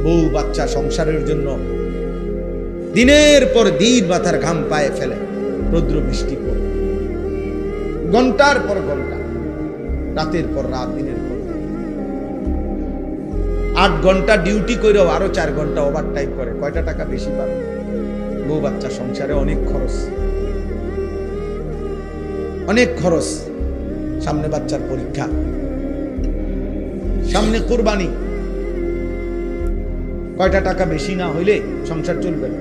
বউ বাচ্চা সংসারের জন্য দিনের পর দিন মাথার ঘাম পায়ে ফেলে, রৌদ্র বৃষ্টি পড়ে, ঘন্টার পর ঘন্টা, রাতের পর রাত, দিনের পর 8 ঘন্টা ডিউটি করেও আরো 4 ঘন্টা ওভার টাইম করে, কয়টা টাকা বেশি পাবে? বউ বাচ্চা সংসারে অনেক খরচ, অনেক খরচ। সামনে বাচ্চার পরীক্ষা, সামনে কুরবানি, কয়টা টাকা বেশি না হইলে সংসার চলবে না।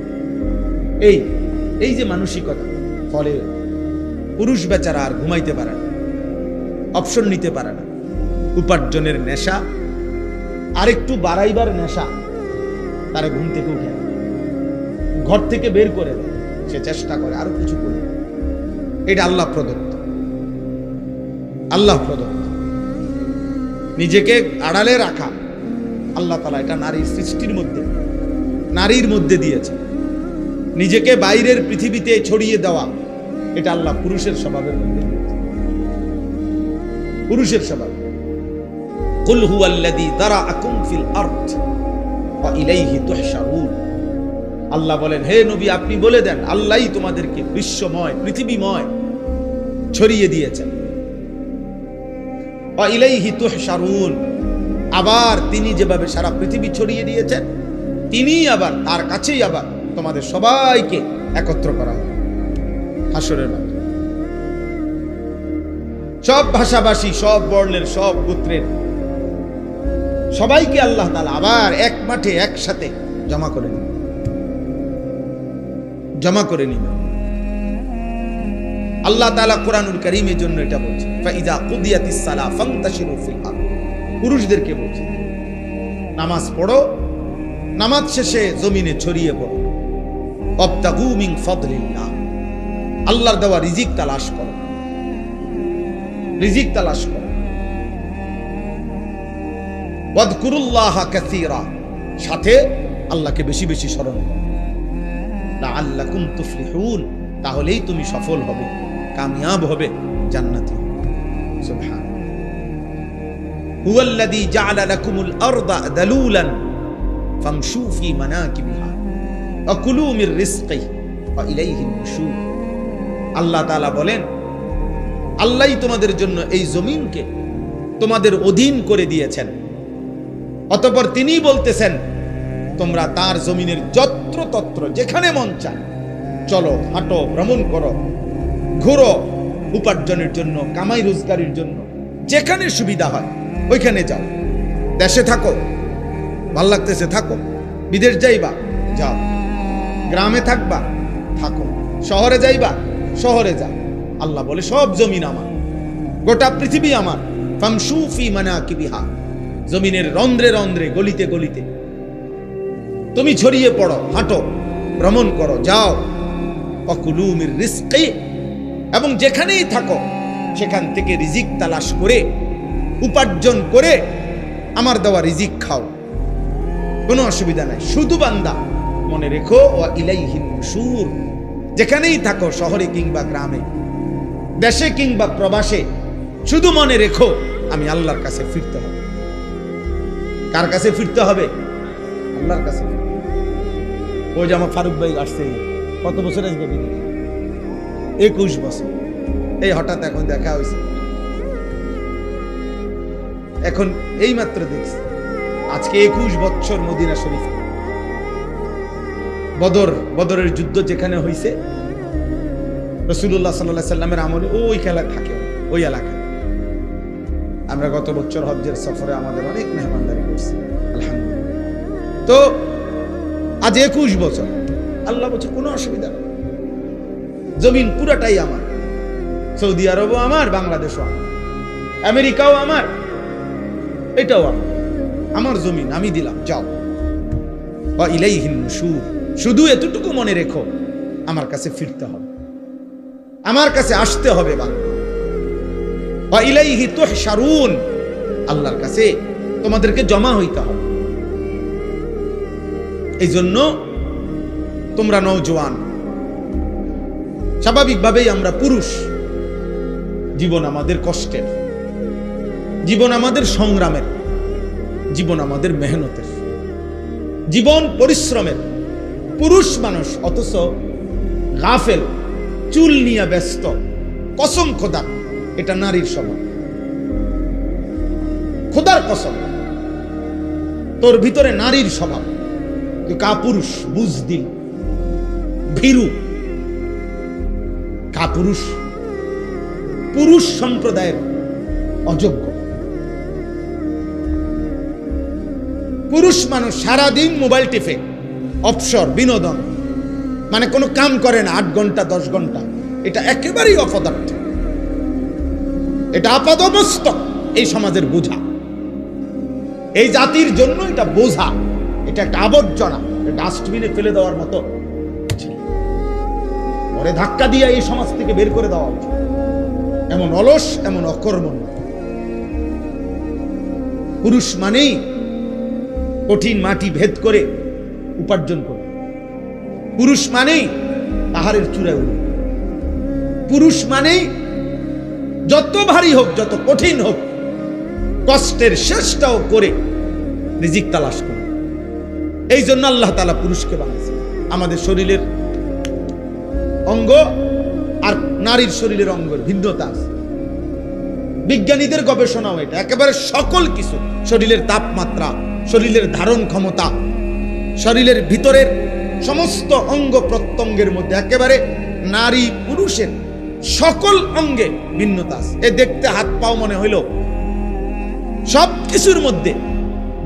এই যে মানসিকতা, ফলে পুরুষ বেচারা আর ঘুমাইতে পারে না, অপশন নিতে পারে না। উপার্জনের নেশা আর একটু বাড়াইবার নেশা তারা ঘুম থেকে উঠে, ঘর থেকে বের করে দেয়, সে চেষ্টা করে আরো কিছু করে। এটা আল্লাহ প্রদত্ত, আল্লাহ প্রদত্ত। নিজেকে আড়ালে রাখা আল্লাহ তাআলা এটা নারীর সৃষ্টির মধ্যে, নারীর মধ্যে দিয়েছে। নিজেকে বাইরের পৃথিবীতে ছড়িয়ে দেওয়া এটা আল্লাহ পুরুষের স্বভাবের মধ্যে দিয়েছে, পুরুষের স্বভাব। কুল হুয়াল্লাযী যারাআকুম ফিল আরদ ওয়া ইলাইহি তুহশারুন। আল্লাহ বলেন, হে নবী আপনি বলে দেন, আল্লাহই তোমাদেরকে বিশ্বময়, পৃথিবীময় ছড়িয়ে দিয়েছেন। ওয়া ইলাইহি তুহশারুন, আবার তিনি যেভাবে সারা পৃথিবী ছড়িয়ে দিয়েছেন, তিনি আবার তার কাছেই আবার তোমাদের সবাইকে একত্র করা হবে হাসরের মাঠে। সব ভাষাভাষী, সব বর্ণের, সব গোত্রের সবাইকে আল্লাহ তাআলা আবার এক মাঠে একসাথে জমা করে নেবেন, জমা করে নেবেন। আল্লাহ তাআলা কোরআনুল কারীমের জন্য এটা বলছে, ফাইযা কুদিয়াতিস সালাহ ফান্তাশিরু ফিল আরদ। পুরুষদেরকে বলছে, নামাজ পড়ো, নামাজ শেষে জমিনে ছড়িয়ে পড়ো। ওয়াবতাগু মিন ফাদলিল্লাহ, আল্লাহর দেওয়া রিজিক তালাশ করো, রিজিক তালাশ করো। ওয়াযকুরুল্লাহা কাসীরা, সাথে আল্লাহকে বেশি বেশি স্মরণ করো। লাআল্লাকুম তুফলিহুন, তাহলেই তুমি সফল হবে, কামিয়াব হবে, জান্নাতি। সুবহান। হুয়াল্লাযী জাআলা লাকুমুল আরদা দালুলান ফামশু ফি মানাকিবিহা ওয়া কুলু মির রিজকিহি ওয়া ইলাইহিন নুশুর। আল্লাহ তাআলা বলেন, আল্লাহই তোমাদের জন্য এই জমিনকে তোমাদের অধীন করে দিয়েছেন। অতঃপর তিনিই বলতেছেন, তোমরা তার জমিনের যত্রতত্র যেখানে মন চায় চলো, হাঁটো, ভ্রমণ করো, ঘুরো, উপার্জনের জন্য, কামাই রোজগারের জন্য যেখানে সুবিধা হয় ওইখানে যাও। দেশে থাকো, ভাল লাগতেছে থাকো, বিদেশ যাইবা যাও, গ্রামে থাকবা থাকো, শহরে যাইবা শহরে যাও। আল্লাহ বলে, সব জমিন আমার, গোটা পৃথিবী আমার। ফামশু ফি মানাকিবিহা, জমিনের রন্ধ্রে রন্ধ্রে, গলিতে গলিতে তুমি ছড়িয়ে পড়ো, হাঁটো, ভ্রমণ করো, যাও। ওয়াকুলু মির রিজকি, এবং যেখানেই থাকো সেখান থেকে রিজিক তালাশ করে, উপার্জন করে আমার দেওয়া রিজিক খাও, কোনো অসুবিধা নাই। শুধু বান্দা মনে রেখো, ওয়া ইলাইহিন নুশুর, যেখানেই থাকো, শহরে কিংবা গ্রামে, দেশে কিংবা প্রবাসে, শুধু মনে রেখো আমি আল্লাহর কাছে ফিরতে হবে। কার কাছে ফিরতে হবে? আল্লাহর কাছে। ওই যে আমার ফারুক ভাই আসছে, কত বছর আসবে? 21 বছর। এই হঠাৎ এখন দেখা হয়েছে, এখন এই মাত্র দেখছি, আজকে 21 বছর মদিনা শরীফ। বদরের যুদ্ধ যেখানে হয়েছে, রাসূলুল্লাহ সাল্লাল্লাহু আলাইহি সাল্লামের আমলে ওই খেলা থাকে, ওই এলাকায়। আমরা গত বছর হজ্জের সফরে আমাদের অনেক মেহমানদারি করছি, আলহামদুলিল্লাহ। তো আজ 21 বছর, আল্লাহ বলছে কোনো অসুবিধা নেই, জমিন পুরাটাই আমার। সৌদি আরবও আমার, বাংলাদেশও আমার, আমেরিকাও আমার, এটাও আমার, আমার জমিন আমি দিলাম, যাও। ওয়া ইলাইহিন নুশুর, শুধু এতটুকু মনে রেখো আমার কাছে ফিরতে হবে, আমার কাছে আসতে হবে বান্দা। ওয়া ইলাইহি তুহশারুন, আল্লাহর কাছে তোমাদেরকে জমা হইতে হবে। এই জন্য তোমরা নওজোয়ান, স্বাভাবিকভাবেই আমরা পুরুষ, জীবন আমাদের কষ্টের, জীবন আমাদের সংগ্রামের, জীবন আমাদের মেহনতের। জীবন পরিশ্রমের পুরুষ মানুষ, অথচ গাফেল, চুল নিয়ে ব্যস্ত। কসম খোদা, এটা নারীর স্বভাব। খোদার কসম, তোর ভিতরে নারীর স্বভাব, তুই কাপুরুষ, বুঝদিল, ভীরু, কাপুরুষ, পুরুষ সম্প্রদায়ের অযোগ্য। পুরুষ মানুষ সারাদিন মোবাইল টিপে, অবসর, বিনোদন, মানে কোনো কাম করে না 8 ঘন্টা 10 ঘন্টা। এটা একেবারেই অপদার্থ, এটা আপাদমস্তক এই সমাজের বোঝা, এই জাতির জন্য এটা বোঝা, এটা একটা আবর্জনা, ডাস্টবিনে ফেলে দেওয়ার মতো, পরে ধাক্কা দিয়ে এই সমাজ থেকে বের করে দেওয়া উচিত। এমন অলস, এমন অকর্মণ্য। পুরুষ মানেই কঠিন মাটি ভেদ করে উপার্জন করে, পুরুষ মানেই পাহাড়ের চূড়ায় উঠে, পুরুষ মানেই যত ভারী হোক, যত কঠিন হোক, কষ্টের শেষটাও করে রিজিক তালাশ করে। এই জন্য আল্লাহ তাআলা পুরুষকে বানাইছে। আমাদের শরীরের অঙ্গ আর নারীর শরীরের অঙ্গের ভিন্নতা আছে। বিজ্ঞানীদের গবেষণাও এটা, একেবারে সকল কিছু, শরীরের তাপমাত্রা, শরীরের ধারণ ক্ষমতা, শরীরের ভিতরের সমস্ত অঙ্গ প্রত্যঙ্গের মধ্যে একেবারে নারী পুরুষের সকল অঙ্গে ভিন্নতা আছে। এ দেখতে হাত পাও মনে হইল, সব কিছুর মধ্যে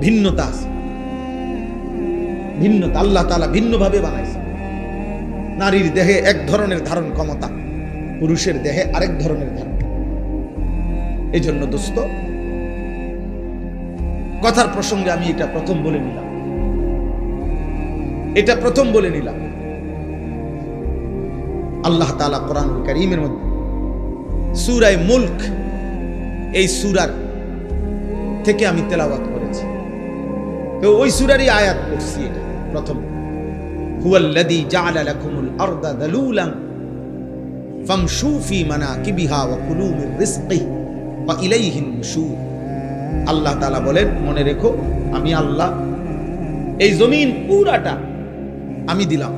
ভিন্নতা আছে। ভিন্নতা আল্লাহ তাআলা ভিন্নভাবে বানাইছে। নারীর দেহে এক ধরনের ধারণ ক্ষমতা, পুরুষের দেহে আরেক ধরনের ধারণ। এই জন্য দোস্ত, কথার প্রসঙ্গে আমি এটা প্রথম বলে নিলাম, এটা প্রথম বলে নিলাম। আল্লাহ তাআলা কোরআনুল কারীমের মধ্যে সূরা মুলক, এই সূরার থেকে আমি তেলাওয়াত করেছি, তো ওই সূরারই আয়াত পড়ছি। এটা প্রথম, হুয়াল্লাযী জাআলা লাকুমুল আরদা যালুলান ফামশু ফি মানাকিবিহা ওয়া কুলু মির রিজকিহি ওয়া ইলাইহিন নুশুর। আল্লাহ তাআলা বলেন, মনে রেখো, আমি আল্লাহ এই জমিন পুরাটা আমি দিলাম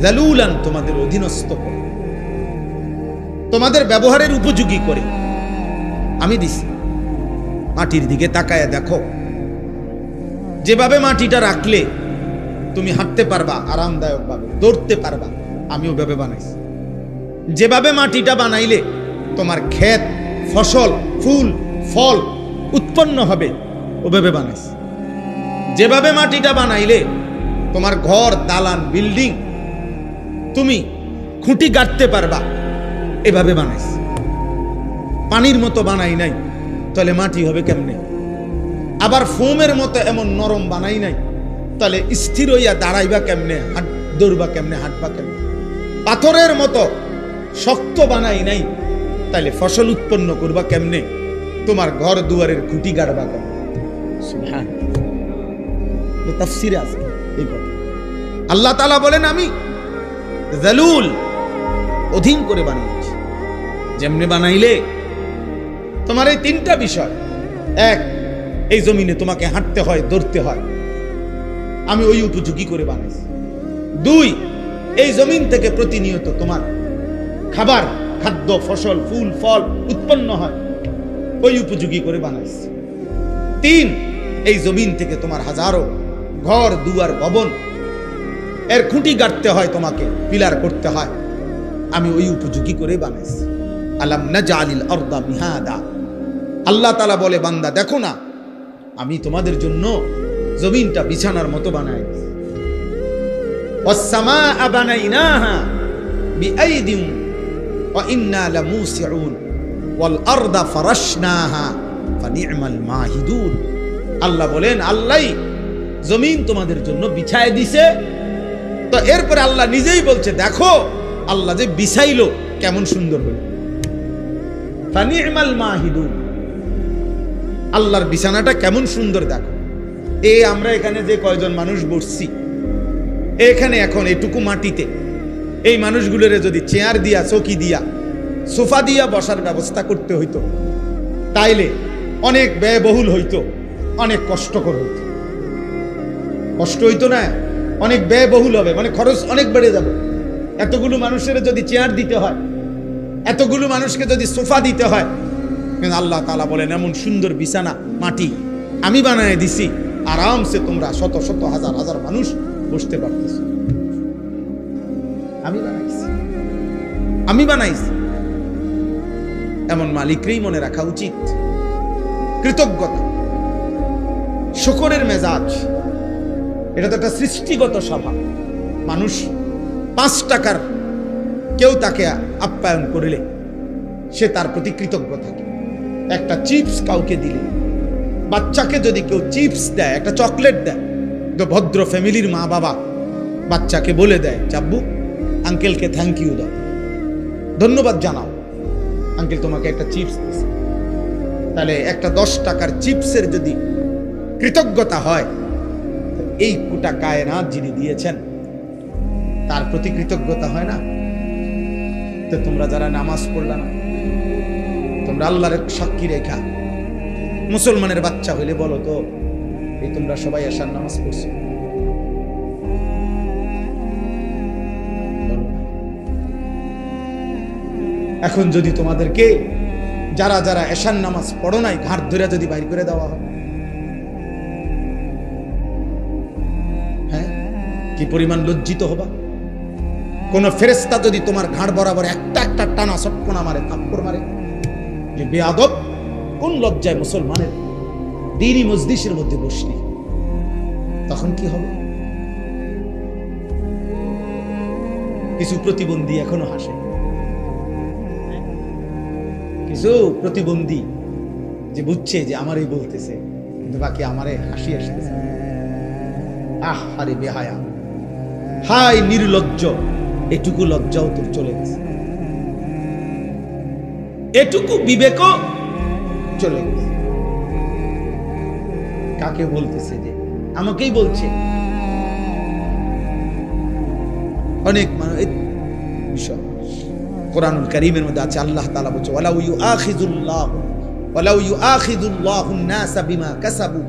যালুলান, তোমাদের অধীনস্থ করে, তোমাদের ব্যবহারের উপযোগী করে আমি দিছি। মাটির দিকে তাকায় দেখো, যেভাবে মাটিটা রাখলে তুমি হাঁটতে পারবা আরামদায়ক ভাবে, দৌড়তে পারবা, আমি ওভাবে বানাইছি। যেভাবে মাটিটা বানাইলে তোমার ক্ষেত, ফসল, ফুল, ফল উৎপন্ন হবে, ওভাবে বানাইছি। যেভাবে মাটিটা বানাইলে তোমার ঘর, দালান, বিল্ডিং তুমি খুঁটি গাঁথতে পারবা, এভাবে বানাইছি। পানির মতো বানাই নাই, তাহলে মাটি হবে কেমনে? আবার ফোমের মতো এমন নরম বানাই নাই, তাহলে স্থির হইয়া দাঁড়াইবা কেমনে, দৌড়বা কেমনে, হাঁটবা কেমনে? পাথরের মতো শক্ত বানাই নাই, তাহলে ফসল উৎপন্ন করবা কেমনে? তোমার ঘর দুয়ারের খুঁটি গাড়বা কেমনে? সুবহানাল্লাহ, তাফসীরে আছে এই কথা। আল্লাহ তাআলা বলেন, আমি যালুল, অধীন করে বানিয়েছি। যেমনে বানাইলে তোমার এই 3টা বিষয়, এক, এই জমিনে তোমাকে হাঁটতে হয়, দৌড়তে হয়, আমি ওই উপযোগী করে বানাইছি। 2, এই জমিন থেকে প্রতিনিয়ত তোমার খাবার, খাদ্য, ফসল, ফুল, ফল উৎপন্ন হয়, ওই উপযোগী করে বানাইছি। 3, এই জমিন থেকে তোমার হাজারো ঘর, দুয়ার, ভবন, এর খুঁটি গাঁথতে হয়, তোমাকে পিলার করতে হয়, আমি ওই উপযোগী করে বানাইছি। আলাম নাজআলিল আরদা মিহাদা। আল্লাহ তাআলা বলে, বান্দা দেখো না, আমি তোমাদের জন্য জমিনটা বিছানার মতো বানাই দিয়েছি। ওয়াস সামাআ বানাইনাহা বিআইদিন ওয়া ইন্না লামুসিউন ওয়াল আরদা ফারাশনাহা ফানি'মাল মাহিদুন। আল্লাহ বলেন, আল্লাহই জমিন তোমাদের জন্য বিছায় দিছে। তো এরপরে আল্লাহ নিজেই বলছে, দেখো আল্লাহ যে বিছাইলো কেমন সুন্দর হলো। ফানি'মাল মাহিদুন, আল্লাহর বিছানাটা কেমন সুন্দর দেখো। আমরা এখানে যে কয়জন মানুষ বসছি, এখানে এখন এটুকু মাটিতে এই মানুষগুলোরে যদি চেয়ার দিয়া, চৌকি দিয়া, সোফা দিয়া বসার ব্যবস্থা করতে হইতো, তাইলে অনেক ব্যয়বহুল হইতো, অনেক কষ্টকর হইতো। কষ্ট হইতো না, অনেক ব্যয়বহুল হবে, মানে খরচ অনেক বেড়ে যাবে। এতগুলো মানুষের যদি চেয়ার দিতে হয়, এতগুলো মানুষকে যদি সোফা দিতে হয়, কিন্তু আল্লাহ তাআলা বলেন এমন সুন্দর বিছানা মাটি আমি বানায় দিছি, আরামসে তোমরা শত শত হাজার হাজার মানুষ বসতে পারতেছ। আমি বানাইছি। এমন মালিকরেই মনে রাখা উচিত। কৃতজ্ঞতা, শুকরের মেজাজ, এটা তো একটা সৃষ্টিগত স্বভাব। মানুষ 5 টাকার কেউ তাকে আপ্যায়ন করিলে সে তার প্রতি কৃতজ্ঞ থাকে। একটা চিপস কাউকে দিলে, বাচ্চাকে যদি কেউ চিপস দেয়, একটা চকলেট দেয়, তো ভদ্র ফ্যামিলির মা বাবা বাচ্চাকে বলে দেয়, চাব্বু আঙ্কেলকে থ্যাংক ইউ দাও, ধন্যবাদ জানাও, আঙ্কেল তোমাকে একটা চিপস দিয়েছে। তাহলে একটা 10 টাকার চিপসের যদি কৃতজ্ঞতা হয়, এই কোটা কায়নাত যিনি দিয়েছেন তার প্রতি কৃতজ্ঞতা হয় না? তো তোমরা যারা নামাজ পড়লা না, তোমরা আল্লাহর সাক্ষী রেখা মুসলমানের বাচ্চা হইলে বলো তো, এই তোমরা সবাই এশার নামাজ পড়ছো? এখন যদি তোমাদেরকে যারা যারা এশার নামাজ পড়ো নাই ঘাট ধরে যদি বাইর করে দেওয়া হয়, হ্যাঁ, কি পরিমাণ লজ্জিত হবা? কোন ফেরেশতা যদি তোমার ঘাড় বরাবর একটা একটা টানা সটকোনা মারে, থাপ্পড় মারে, যে বেয়াদব, কোন লজ্জায় মুসলমানের দ্বীনি মজলিসের মধ্যে বসলি, তখন কি হবে? কিছু প্রতিবন্ধী এখনো হাসে, কিছু প্রতিবন্ধী যে বুঝছে যে আমারই বলতেছে, কিন্তু বাকি আমারে হাসি আসতেছে। আহ আরে বেহায়া, হাই নির্লজ্জ, এটুকু লজ্জাও তোর চলে গেছে, এটুকু বিবেকও চলে গেছে। কাকে বলতেছে? যে আমাকেই বলছে। অনেক মানুষ কোরআনুল কারীমের মধ্যে আছে, আল্লাহ তাআলা বলছে ওয়ালাউ ইউআখিযুল্লাহুন নাসা বিমা কাসাবু,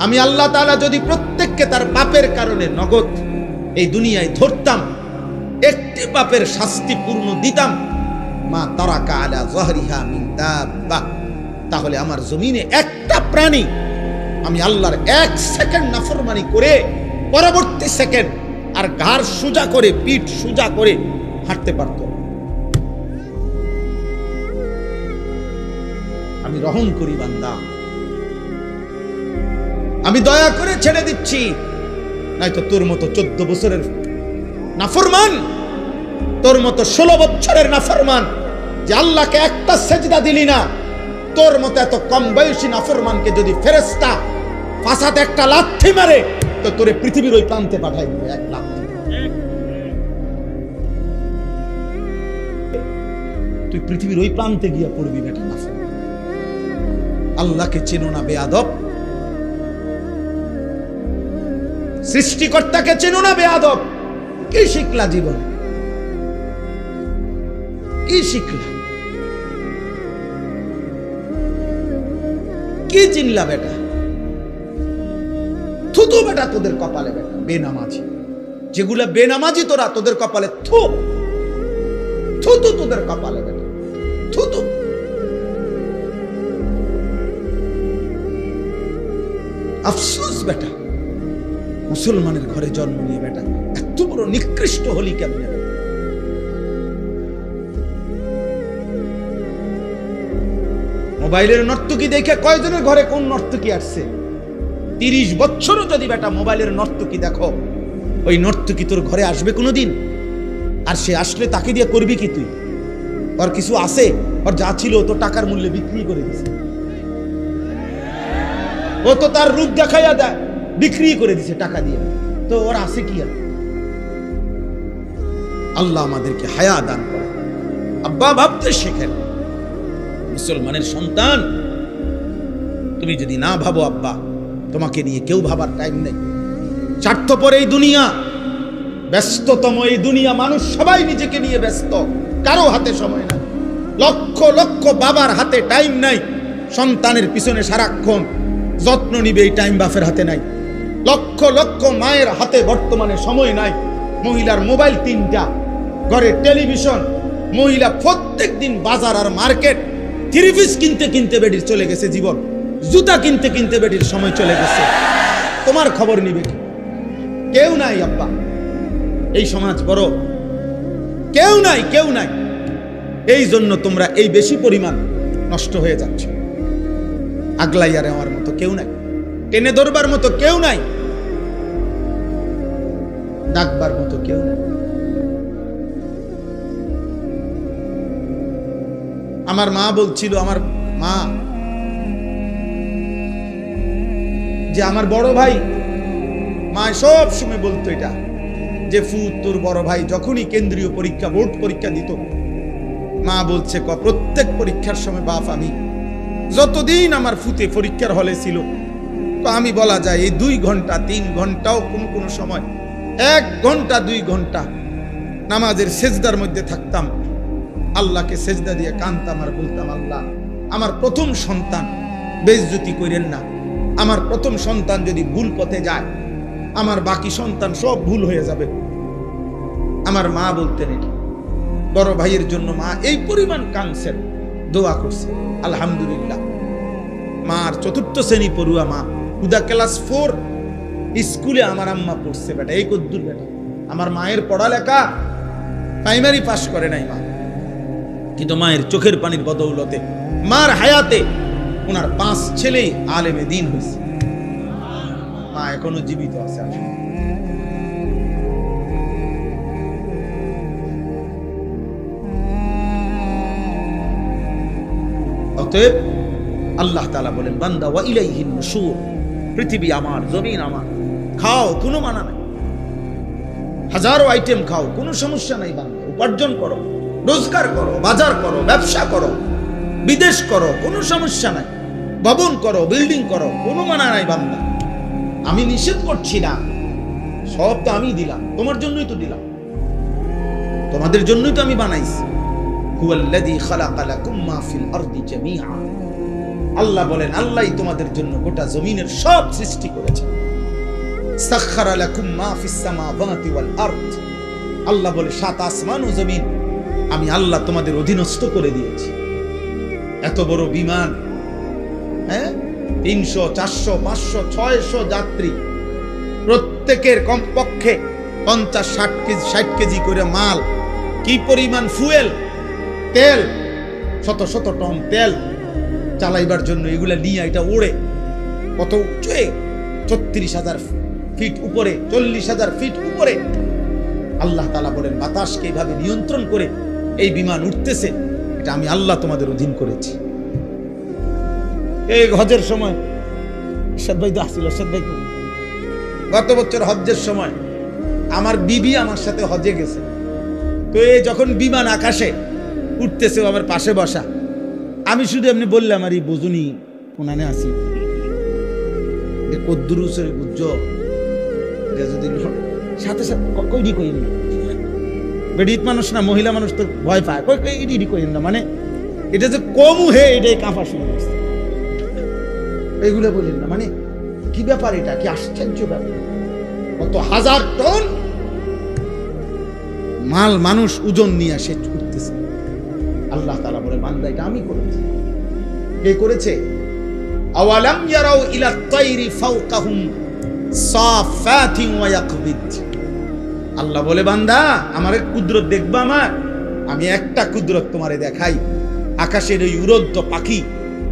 আমি আল্লাহ তাআলা যদি প্রত্যেককে তার পাপের কারণে নগদ এই দুনিয়ায় ধরতাম, একটি পাপের শাস্তি পূর্ণ দিতাম, মা তারাকা আলা যাহরিহা মিন দাব্বা, তাহলে আমার জমিনে একটা প্রাণী আমি আল্লাহর 1 সেকেন্ড নাফরমানি করে পরবর্তী সেকেন্ড আর ঘাড় সোজা করে, পিঠ সোজা করে হাঁটতে পারত। আমি রহম করি বান্দা, আমি দয়া করে ছেড়ে দিচ্ছি, নয়তো তোর মতো 14 বছরের নাফরমান, তোর মতো 16 বছরের নাফরমান, যে আল্লাহকে একটা সেজদা দিলি না, তোর মতো এত কম বয়সী নাফরমানকে যদি ফেরেশতা ফাসাতে একটা লাথি মারে, তো তোরে পৃথিবীর ওই প্রান্তে পাঠাই দিবে 1 লাথি। তুই পৃথিবীর ওই প্রান্তে গিয়া পড়বি বেটা নাফরমান। আল্লাহকে চেনো না বেয়াদব, সৃষ্টিকর্তাকে চেনো না বেয়াদব। কি শিখলা জীবনে? কি শিখলা? কি চিনলা বেটা? থুতু বেটা তোদের কপালে বেটা, বেনামাজি যেগুলা বেনামাজি, তোরা তোদের কপালে থু থুতু, তোদের কপালে বেটা থুতু। আফসোস বেটা, মুসলমানের ঘরে জন্ম নিয়ে বেটা এত বড় নিকৃষ্ট হলি কেমনে? মোবাইলের নর্তকী দেখে কয়জনের ঘরে কোন নর্তকী আসছে? 30 বছরও যদি বেটা মোবাইলের নর্তকী দেখো, ওই নর্তকী তোর ঘরে আসবে কোনোদিন? আর সে আসলে তাকে দিয়ে করবি কি তুই? ওর কিছু আছে? ওর যা ছিল তো টাকার মূল্যে বিক্রি করে দিছে, ও তো তার রূপ দেখাইয়া দেয়, বিক্রি করে দিছে টাকা দিয়ে, তো ওর আছে কি? আর আল্লাহ আমাদেরকে হায়া দান করে। আব্বা ভাবতে শেখেন, মুসলমানের সন্তান, তুমি যদি না ভাবো আব্বা, তোমাকে নিয়ে কেউ ভাবার টাইম নেই। স্বার্থপর এই দুনিয়া, ব্যস্ততম এই দুনিয়া, মানুষ সবাই নিজেকে নিয়ে ব্যস্ত, কারো হাতে সময় নাই। লক্ষ লক্ষ বাবার হাতে টাইম নাই, সন্তানের পিছনে সারাক্ষণ যত্ন নিবে, এই টাইম বাপের হাতে নাই। লক্ষ লক্ষ মায়ের হাতে বর্তমানে সময় নাই, মহিলার মোবাইল 3টা, ঘরে টেলিভিশন, মহিলা প্রত্যেক দিন বাজার আর মার্কেট, 3 পিস কিনতে কিনতে বেডির চলে গেছে জীবন, জুতা কিনতে কিনতে বেডির সময় চলে গেছে। তোমার খবর নিবে কি? কেউ নাই আব্বা, এই সমাজ বড়, কেউ নাই, কেউ নাই। এই জন্য তোমরা এই বেশি পরিমাণ নষ্ট হয়ে যাচ্ছ। আগলাইয়া নেওয়ার মতো কেউ নাই, টেনে ধরবার মতো কেউ নাই, ডাকবার মতো কেউ নাই। আমার মা বলছিল, আমার মা, যে আমার বড় ভাই, মা সব সময় বলতো এটা, যে ফুত তোর বড় ভাই যখনই কেন্দ্রীয় পরীক্ষা, বোর্ড পরীক্ষা দিত, মা বলছে প্রত্যেক পরীক্ষার সময় বাপ আমি, যতদিন আমার ফুতে পরীক্ষার হলে ছিল, আমি বলা যায় এই 2 ঘন্টা 3 ঘন্টাও কোন কোন সময় 1 ঘন্টা 2 ঘন্টা নামাজের সেজদার মধ্যে থাকতাম, আল্লাহকে সেজদা দিয়ে কাঁদতাম আর বলতাম, আল্লাহ আমার প্রথম সন্তান বেইজ্জতি করেন না, আমার প্রথম সন্তান যদি ভুল পথে যায়, আমার বাকি সন্তান সব ভুল হয়ে যাবে। আমার মা বলতেন এটা, বড় ভাইয়ের জন্য মা এই পরিমাণ কাঁদছেন, দোয়া করছে। আলহামদুলিল্লাহ, মার 4র্থ শ্রেণী পড়ুয়া মা, হুদা ক্লাস 4 স্কুলে আমার আম্মা পড়ছে বেটা, এই কদ্দুর বেটা। আমার মায়ের পড়ালেখা প্রাইমারি পাস করে নাই মা, কিন্তু মায়ের চোখের পানির বদৌলতে, মার হায়াতে ওনার 5 ছেলেই আলেমে দ্বীন হয়েছে। মা এখনো জীবিত আছে। অতএব আল্লাহ তাআলা বলেন, বান্দা ওয়া ইলাইহিন নুশুর, পৃথিবী আমার, জমিন আমার, খাও কোনো মানা নাই, হাজারো আইটেম খাও কোনো সমস্যা নাই বান্দা, উপার্জন করো, রোজগার করো, বাজার করো, ব্যবসা করো, বিদেশ করো, কোনো সমস্যা নাই, ভবন করো, বিল্ডিং করো, কোনো মানা নাই বান্দা। আমি নিষেধ করছি না, সব তো আমি দিলাম, তোমার জন্যই তো দিলাম, তোমাদের জন্যই তো আমি বানাইছি। হুয়াল্লাযী খালাকা লাকুম মা ফিল আরদি জামিআ, আল্লাহ বলেন আল্লাহই তোমাদের জন্য গোটা জমিনের সব সৃষ্টি করেছেন। সাখখারা লাকুম মা ফিস সামাওয়াতি ওয়াল আরদ, আল্লাহ বলে 7 আসমান ও জমিন আমি আল্লাহ তোমাদের অধীনস্থ করে দিয়েছি। এত বড় বিমান, 300 400 500 600 যাত্রী, প্রত্যেকের কমপক্ষে 50-60 কেজি করে মাল, কি পরিমাণ ফুয়েল, তেল, শত শত টন তেল চালাইবার জন্য এগুলা নিয়ে এটা ওড়ে কত উঁচুয়ে, 36,000 ফিট উপরে, 40,000 ফিট উপরে। আল্লাহ তাআলা বলেন বাতাসকে এইভাবে নিয়ন্ত্রণ করে এই বিমান উঠতেছে, এটা আমি আল্লাহ তোমাদের অধীন করেছি। এই হজের সময় ভাই তো আসছিল, ভাই গত বছর হজ্জের সময় আমার বিবি আমার সাথে হজে গেছে, তো এই যখন বিমান আকাশে উঠতেছে আমার পাশে বসা, আমি শুধু এমনি বললাম আর এই বুঝুনি কোনানে আসি কদ্দুরুসের বুঝছ, যদি সাথে সাথে কইডি কইন না, বেডিত মানুষ না, মহিলা মানুষ তো ভয় পায়, ইডি কইন না, মানে এটা যে কমু হে এটাই কাঁপা শুরু করছে, এইগুলো বলেন না, মানে কি ব্যাপার, এটা কি আশ্চর্য ব্যাপার, কত হাজার টন মাল মানুষ ওজন নিয়ে আসে উঠতেছে। আল্লাহ তাআলা বলে বান্দা এটা আমি করেছি। কে করেছে? আওয়ালাম ইয়ারাউ ইলা তাইরি ফাওকাহুম সাফাতিন ওয়া ইয়াকবিদ, আল্লাহ বলে বান্দা আমার কুদরত দেখবা, আমি একটা কুদরত তোমারে দেখাই, আকাশের ওই উড়ন্ত পাখি,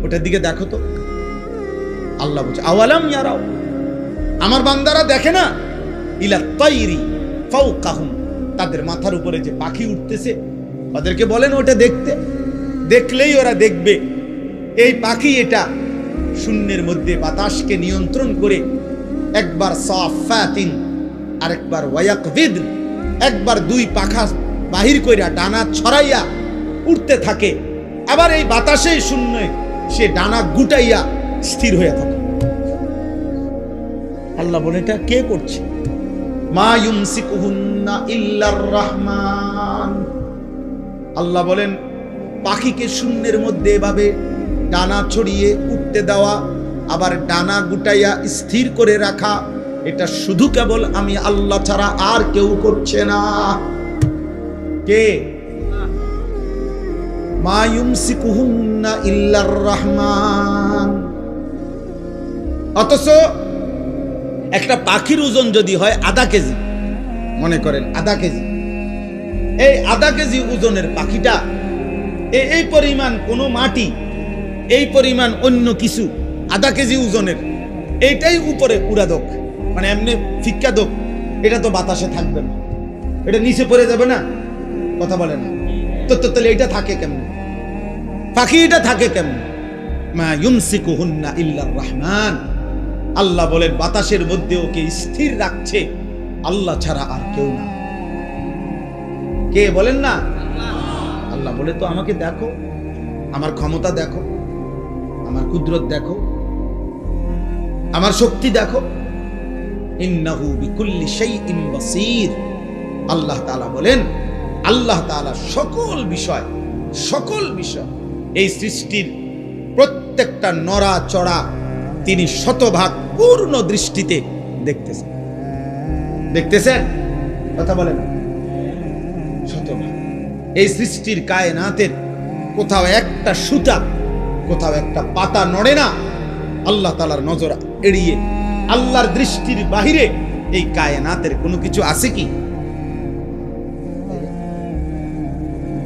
ওটার দিকে দেখো তো। আল্লাহ বলছে আওয়ালাম ইয়ারাউ, আমার বান্দারা দেখে না, ইলা তাইরি ফাওকাহুম, তাদের মাথার উপরে যে পাখি উঠতেছে, ওদেরকে বলেন ওটা দেখতে, দেখলেই ওরা দেখবে এই পাখি এটা শূন্যের মধ্যে বাতাসকে নিয়ন্ত্রণ করে, একবার সাফাতিন আরেকবার ওয়ায়াকবিদ, একবার 2 পাখা বাহির কইরা ডানা ছড়াইয়া উঠতে থাকে, আবার এই বাতাসেই শূন্যে সে ডানা গুটাইয়া স্থির হয়ে থাকে। আল্লাহ বলে এটা কে করছে? মা ইউমসিকুহুন্না ইল্লার রহমান, আল্লাহ বলেন পাখিকে শূন্যের মধ্যে এভাবে ডানা ছড়িয়ে উঠতে দেওয়া, আবার ডানা গুটাইয়া স্থির করে রাখা, এটা শুধু কেবল আমি আল্লাহ ছাড়া আর কেউ করছে না। কে? মা ইউমসিকুহুন্না ইল্লার রহমান। অথচ একটা পাখির ওজন যদি হয় আধা কেজি, মনে করেন আধা কেজি, এই আধা কেজি ওজনের পাখিটা এই পরিমাণ কোনো মাটি, এই পরিমাণ অন্য কিছু আধা কেজি ওজনের, এইটাই উপরে উড়া দোক, মানে এমনি ফিক্কা দোক, এটা তো বাতাসে থাকবে না, এটা নিচে পড়ে যাবে না, কথা বলে না তো। তাহলে এটা থাকে কেমন? পাখি এটা থাকে কেমন? মা ইউমসিকুহুন্না ইল্লার রহমান। আল্লাহ বলেন বাতাসের মধ্যে ওকে স্থির রাখছে আল্লাহ ছাড়া আর কেউ না। কে বলেন না? আল্লাহ বলে তো আমাকে দেখো, আমার ক্ষমতা দেখো, আমার কুদরত দেখো, আমার শক্তি দেখো। ইন্নাহু বিকুল্লি শাইইন বাসীর। আল্লাহ তাআলা বলেন, আল্লাহ তাআলা সকল বিষয় এই সৃষ্টির প্রত্যেকটা নড়াচড়া তিনি শতভাগ পূর্ণ দৃষ্টিতে দেখতেছেন। কথা বলেন, শতভাগ। এই সৃষ্টির কায়নাতের কোথাও একটা সুতা, কোথাও একটা পাতা নড়ে না আল্লাহ তাআলার নজর এড়িয়ে। আল্লাহর দৃষ্টির বাহিরে এই কায়নাতের কোনো কিছু আছে কি?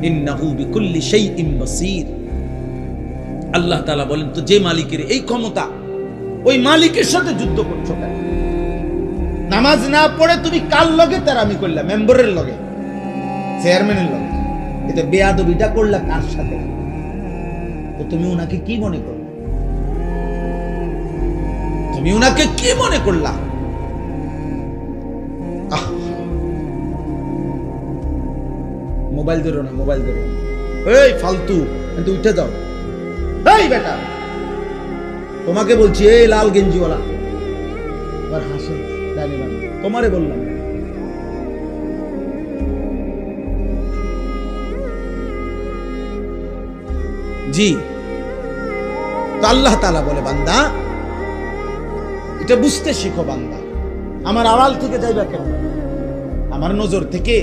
ইন্নাহু বিকুল্লি শাইইন বাসীর। আল্লাহ তাআলা বলেন, তো যে মালিকের এই ক্ষমতা, ওই মালিকের সাথে যুদ্ধ করছো কেন? নামাজ না পড়ে তুমি কার লগে তেরামি করলা? মেম্বারের লগে, চেয়ারম্যানের লগে। এটা বেয়াদবিটা করলা কার সাথে? তো তুমি উনাকে কি মনে করো? তুমি উনাকে কি মনে করলা? মোবাইল ধরো না, মোবাইল ধরো। এই ফালতু, তুই উঠে যাও। এই বেটা, তোমাকে বলছি, এই লাল গেঞ্জিওয়ালা, এবার হাসে, তোমারে বললাম। জি, তো আল্লাহ তাআলা বলে, বান্দা এটা বুঝতে শিখো। বান্দা আমার আড়াল থেকে যাইবা কেন? আমার নজর থেকে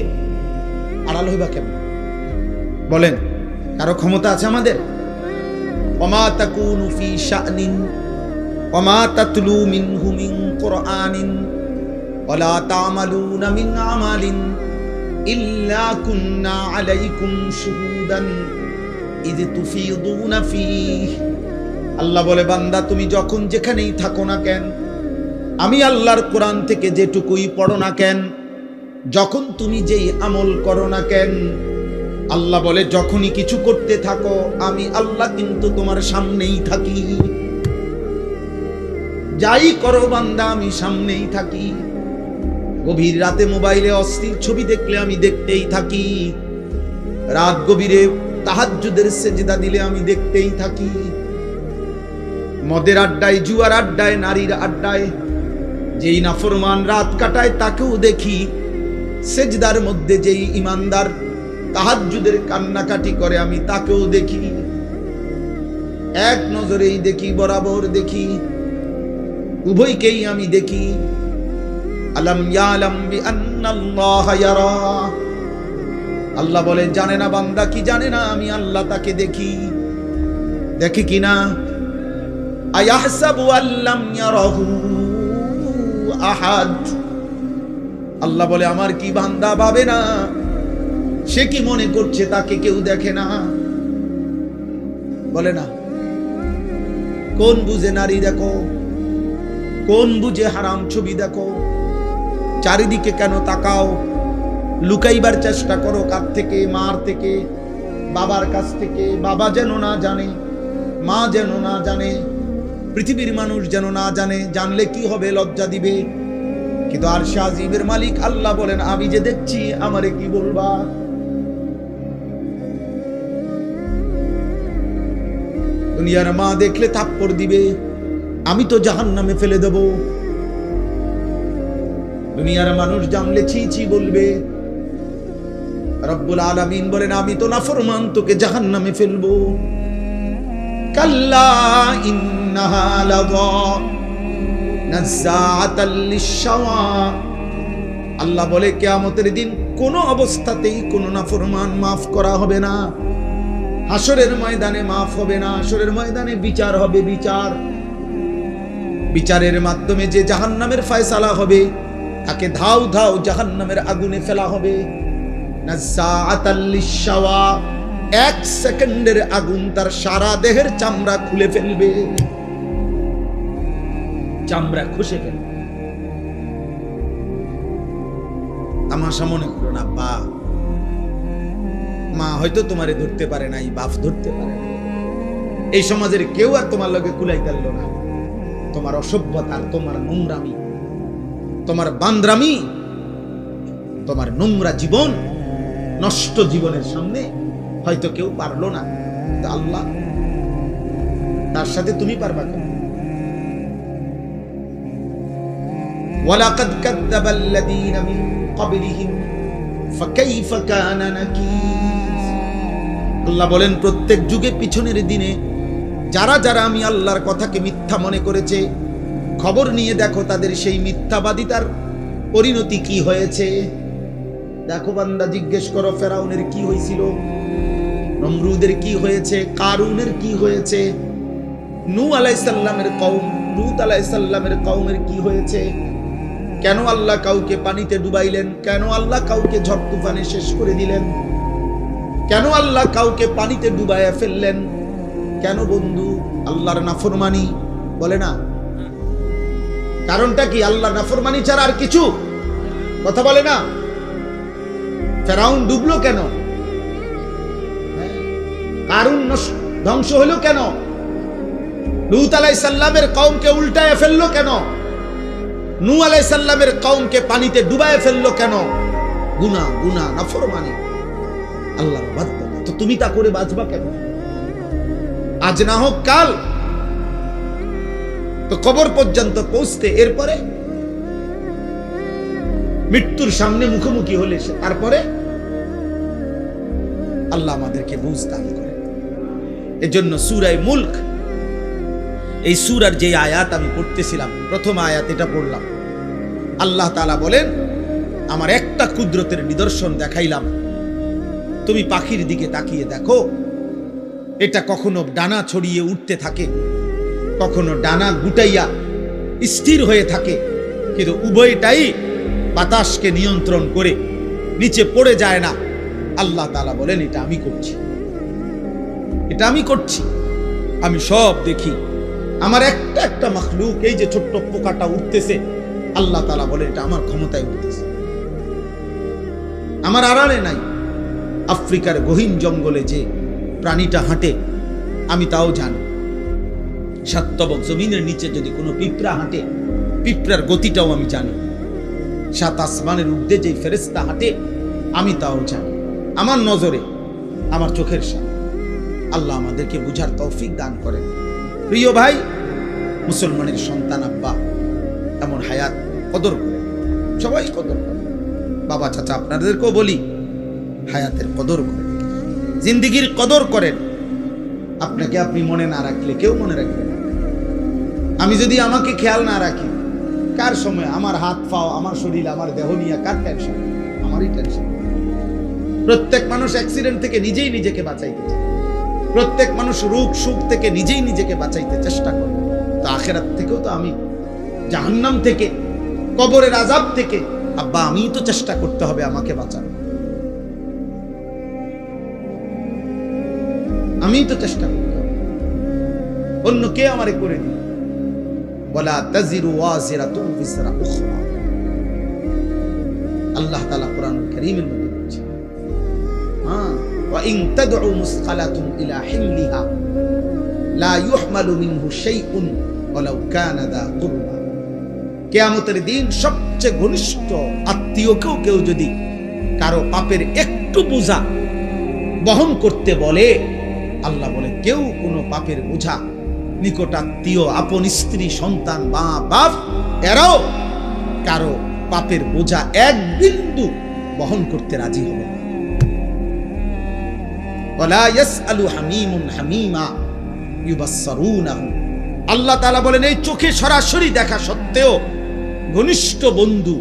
আড়াল হইবা কেন? বলেন, কারো ক্ষমতা আছে আমাদের? ওমা তাকুনু ফি শানিন ওমা তাতলু মিনহু মিন কুরআনিন ওয়ালা তা'মালুনা মিন আমালিন ইল্লা কুননা আলাইকুম শুহুদান ইয তুফিদুনা ফীহি। আল্লাহ বলে, বান্দা তুমি যখন যেখানেই থাকো না কেন, আমি আল্লাহর কোরআন থেকে যেটুকুই পড়ো না কেন, যখন তুমি যেই আমল করো না কেন, আল্লাহ বলে যখনই কিছু করতে থাকো আমি আল্লাহ কিন্তু তোমার সামনেই থাকি। যাই করো বান্দা আমি সামনেই থাকি। গভীর রাতে মোবাইলে অশ্লীল ছবি দেখলে আমি দেখতেই থাকি। রাত গভীরে তাহাজ্জুদের সেজদা দিলে আমি দেখতেই থাকি। মদের আড্ডায়, জুয়ার আড্ডায়, নারীর আড্ডায় যেই নাফরমান রাত কাটায় তাকেও দেখি। সেজদার মধ্যে যেই ইমানদার তাহাজ্জুদের কান্নাকাটি করে আমি তাকেও দেখি। এক নজরেই দেখি, বরাবর দেখি, উভয়কেই আমি দেখি। আলাম ইয়ালাম বিআন্নাল্লাহা ইয়ারা। আল্লাহ বলে, জানে না বান্দা কি জানে না আমি আল্লাহ তাকে দেখি। দেখি কিনা? আয়াহসাবু আল্লাম ইয়ারাহু আহাদ। আল্লাহ বলে, আমার কি বান্দা ভাবে না? সে কি মনে করছে তাকে কেউ দেখে না? বলে না? কোন বুঝে নারী দেখো, কোন বুঝে হারাম ছবি দেখো। চারিদিকে কেন তাকাও? লুকাইবার চেষ্টা করো কার থেকে? মার থেকে, বাবার কাছ থেকে। বাবা যেন না জানে, মা যেন না জানে, পৃথিবীর মানুষ যেন না জানে। জানলে কি হবে? লজ্জা দিবে। কিন্তু আরশে আজিমের মালিক আল্লাহ বলেন, আমি যে দেখছি আমারে কি বলবা? দুনিয়ার মা দেখলে থাপ্পড় দিবে, আমি তো জাহান্নামে ফেলে দেব। দুনিয়ার মানুষ জানলে ছি ছি বলবে। রব্বুল আলামিন বলেন, আমি তো নাফরমান, তোকে জাহান্নামে ফেলবো। কাল্লা ইন্নাহা লাযা নাজ্জাআতাল লিশ-শাওয়া। আল্লাহ বলে কিয়ামতের দিন কোনো অবস্থাতেই কোনো নাফরমান মাফ করা হবে না। হাসরের ময়দানে মাফ হবে না। হাসরের ময়দানে বিচার হবে। বিচারের মাধ্যমে যে জাহান্নামের ফয়সালা হবে তাকে ধাও ধাও জাহান্নামের আগুনে ফেলা হবে। নাজ্জাআতাল লিশ-শাওয়া, 1 সেকেন্ডের আগুন তার সারা দেহের চামড়া খুলে ফেলবে, চামড়া খসে ফেলবে। তামাশা মনে করো না বা মা হয়তো তোমারে ধরতে পারে নাই, বাপ ধরতে পারে না, এই সমাজের কেউ আর তোমার লগে কুলাই গেল না। তোমার অসভ্যতা, তোমার নোংরামি, তোমার বান্দ্রামি, তোমার নোংরা জীবন, নষ্ট জীবনের সামনে হয়তো কেউ পারলো না, কিন্তু আল্লাহ, তার সাথে তুমি পারবা কেন? ওয়ালাকাদ কাযযাবাল্লাযীনা মিন ক্বাবলিহিম ফাকাইফা কানা নাকির। আল্লাহ বলেন প্রত্যেক যুগে পিছনের দিনে যারা যারা আমি আল্লাহর কথাকে মিথ্যা মনে করেছে, খবর নিয়ে দেখো তাদের সেই মিথ্যাবাদিতার পরিণতি কি হয়েছে। দেখো বান্দা, জিজ্ঞেস করো ফেরাউনের কি হয়েছিল, নমরুদের কি হয়েছে, কারুনের কি হয়েছে, নূহ আলাইহিস সালামের কওম, লূত আলাইহিস সালামের কওমের কি হয়েছে। কেন আল্লাহ কাউকে পানিতে ডুবাইলেন? কেন আল্লাহ কাউকে ঝড় তুফানে শেষ করে দিলেন? কেন আল্লাহ কাউকে পানিতে ডুবাইয়া ফেললেন? কেন বন্ধু? আল্লাহর নাফরমানি, বলে না? কারণটা কি? আল্লাহর নাফরমানি ছাড়া আর কিছু কথা বলে না। ফেরাউন ডুবলো কেন? কারুন ধ্বংস হলো কেন? লূত আলাইহিস সালামের কওমকে উল্টায় ফেললো কেন? নূহ আলাইহিস সালামের কওমকে পানিতে ডুবায় ফেললো কেন? গুনাহ, নাফরমানি, আল্লাহর বাধ্যতা। তো তুমি তা করে বাঁচবা কেন? আজ না হোক কাল তো কবর পর্যন্ত পৌঁছতে, এরপরে মৃত্যুর সামনে মুখোমুখি হলে তারপরে আল্লাহ আমাদেরকে বুঝ দান করে। এজন্য সূরা মুলক, এই সূরার যে আয়াত আমি পড়তেছিলাম, প্রথম আয়াত এটা পড়লাম। আল্লাহ তাআলা বলেন, আমার একটা কুদরতের নিদর্শন দেখাইলাম, তুমি পাখির দিকে তাকিয়ে দেখো, এটা কখনো ডানা ছড়িয়ে উঠতে থাকে, কখনো ডানা গুটাইয়া স্থির হয়ে থাকে, কিন্তু উভয়টাই বাতাসকে নিয়ন্ত্রণ করে নিচে পড়ে যায় না। আল্লাহ তাআলা বলেন, এটা আমি করছি, এটা আমি করছি, আমি সব দেখি। আমার একটা একটা মাখলুক, এই যে ছোট্ট পোকাটা উঠতেছে, আল্লাহ তাআলা বলেন এটা আমার ক্ষমতায় উঠতেছে, আমার আড়ালে নাই। আফ্রিকার গহীন জঙ্গলে যে প্রাণীটা হাঁটে আমি তাও জানি। সাতবক জমিনের নিচে যদি কোনো পিঁপড়া হাঁটে, পিঁপড়ার গতিটাও আমি জানি। সাত আসমানের ঊর্ধ্বে যে ফেরেশতা হাঁটে আমি তাও জানি। আমার নজরে, আমার চোখের সামনে। আল্লাহ আমাদেরকে বুঝার তৌফিক দান করেন। প্রিয় ভাই, মুসলমানের সন্তান আব্বা এমন হায়াত কদর করে, সবাই কদর করে। বাবা চাচা আপনাদেরকেও বলি, হায়াতের কদর করেন, জিন্দিগির কদর করেন। আপনাকে আপনি মনে না রাখলে কেউ মনে রাখবে না। আমি যদি আমাকে খেয়াল না রাখি, কার সময় আমার হাত পাও, আমার শরীর, আমার দেহ নিয়ে কার টেনশন? আমারই টেনশন। প্রত্যেক মানুষ অ্যাক্সিডেন্ট থেকে নিজেই নিজেকে বাঁচাইতে চায়, প্রত্যেক মানুষ রোগ সুখ থেকে নিজেই নিজেকে বাঁচাইতে চেষ্টা করে। তো আখিরাত থেকেও তো আমি, জাহান্নাম থেকে, কবরের আযাব থেকে আব্বা আমিই তো চেষ্টা করতে হবে আমাকে বাঁচানো। আমিই তো চেষ্টা করতে হবে, অন্য কে আমারে করে দিবে? ওয়ালা তাজিরু ওয়াজিরাতুন বিজরা উখরা। আল্লাহ তাআলা কোরআনুল কারীমের মধ্যে বলছেন, ওয়া ইন তাদউ মুসকালাতুন ইলা হিমলিহা লা ইউহমালু মিনহু শাইউন ওয়ালাউ কানা দা কুরবা। কিয়ামতের দিন সবচেয়ে ঘনিষ্ঠ আত্মীয়কেও কেউ যদি কারো পাপের একটু বোঝা বহন করতে বলে, আল্লাহ বলে কেউ কোনো পাপের বোঝা, নিকটাত্মীয়, আপন স্ত্রী, সন্তান, মা বাপ, এরাও কারো পাপের বোঝা এক বিন্দু বহন করতে রাজি হবে না। ওয়ালা ইয়াসআলু হামীমুন হামীমা ইউবাসসারুনাহু আল্লাহ তাআলা বলেন এই চোখে সরাসরি দেখা সত্ত্বেও ঘনিষ্ঠ বন্ধু,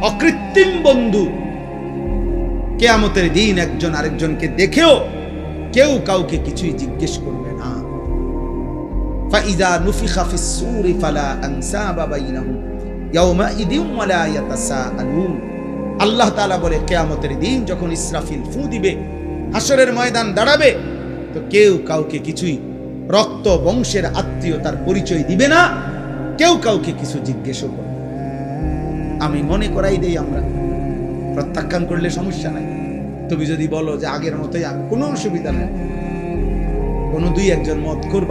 অকৃত্রিম বন্ধু, কিয়ামতের দিন একজন আরেকজনকে দেখেও কেউ কাউকে কিছুই জিজ্ঞেস করবে না। ফাইযা নুফিখা ফিস সূরি ফালা আনসাবা বাইনাহুম ইয়াওমাইযিন ওয়ালা ইয়াতাসাআলুন। আল্লাহ তাআলা বলে কিয়ামতের দিন যখন ইসরাফিল ফু দিবে, হাসরের ময়দান দাঁড়াবে, তো কেউ কাউকে কিছুই রক্ত বংশের আত্মীয়তার পরিচয় দিবে না, কেউ কাউকে কিছু জিজ্ঞেসও করবে। আমি মনে করাই দেই, আমরা প্রত্যাখ্যান করলে সমস্যা নাই। তুমি যদি বলো যে আগের মতোই, আমি কোনো অসুবিধা নাই। কোনো দুই একজন মদখোর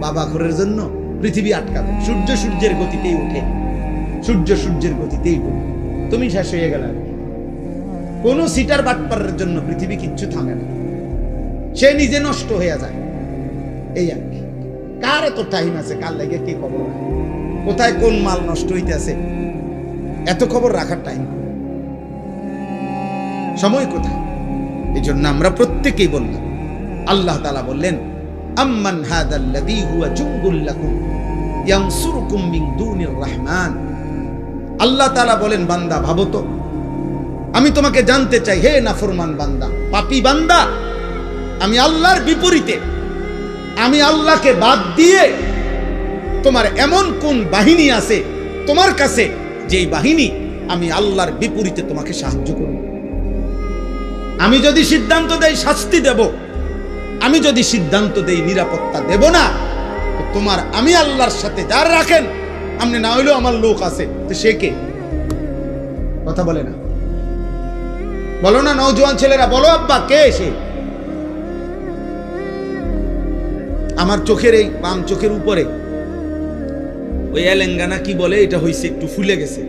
বাবাখোরের জন্য পৃথিবী আটকাবে। সূর্য সূর্যের গতিতেই উঠে, সূর্য সূর্যের গতিতেই ডুবে, তুমি শেষ হয়ে গেল। কোনো সিটার বাটপারের জন্য পৃথিবী কিচ্ছু থামে না, সে নিজে নষ্ট হয়ে যায়। এই আর কি। কার এত টাইম আছে কার লাগে কি খবর, কোথায় কোন মাল নষ্ট হইতেছে, এত খবর রাখার টাইম, সময় কোথায়? এই জন্য আমরা প্রত্যেকেই বললাম, আল্লাহ তাআলা বললেন আম্মান হাদাল্লাযী হুয়া জুনদুল লাকুম ইয়ানসুরুকুম মিন দুনির রহমান। আল্লাহ তাআলা বলেন, বান্দা ভাবো তো, আমি তোমাকে জানতে চাই, হে নাফরমান বান্দা, পাপী বান্দা, আমি আল্লাহর বিপরীতে, আমি আল্লাহকে বাদ দিয়ে তোমার এমন কোন বাহিনী আছে তোমার কাছে, যেই বাহিনী আমি আল্লাহর বিপরীতে তোমাকে সাহায্য করব? আমি যদি সিদ্ধান্ত দেই শাস্তি দেব, আমি যদি সিদ্ধান্ত দেই নিরাপত্তা দেব না, তো তোমার আমি আল্লাহর সাথে যার রাখেন, আপনি না হইলেও আমার লোক আছে, তো সে কে? কথা বলে না, বলো না নওজোয়ান ছেলেরা, বলো আব্বা কে সে? আমার চোখের এই বাম চোখের উপরে ওই এলেঙ্গানা কি বলে, এটা হইছে একটু ফুলে গেছে,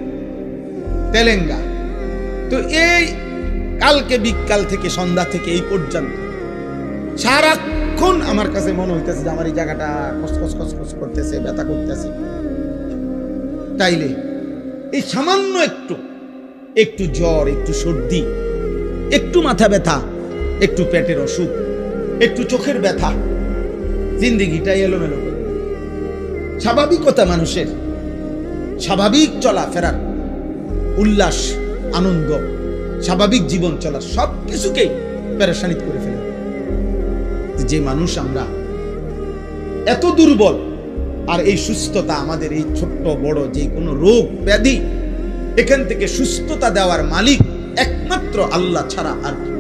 তেলেঙ্গা। তো এই কালকে বিকাল থেকে সন্ধ্যা থেকে এই পর্যন্ত সারাক্ষণ আমার কাছে মনে হইতেছে যে আমার এই জায়গাটা খসখস খসখস করতেছে, ব্যথা করতেছে। তাইলে এই সামান্য একটু জ্বর, একটু সর্দি, একটু মাথা ব্যথা, একটু পেটের অসুখ, একটু চোখের ব্যথা, জিন্দেগিটা এলোমেলো করে। স্বাভাবিকতা মানুষের, স্বাভাবিক চলাফেরার, উল্লাস, আনন্দ, স্বাভাবিক জীবন চলার সবকিছুকেই পেরেশানিত করে ফেলে। যে মানুষ আমরা এত দুর্বল, আর এই সুস্থতা আমাদের, এই ছোট্ট বড় যে কোনো রোগ ব্যাধি, এখান থেকে সুস্থতা দেওয়ার মালিক একমাত্র আল্লাহ ছাড়া আর কি?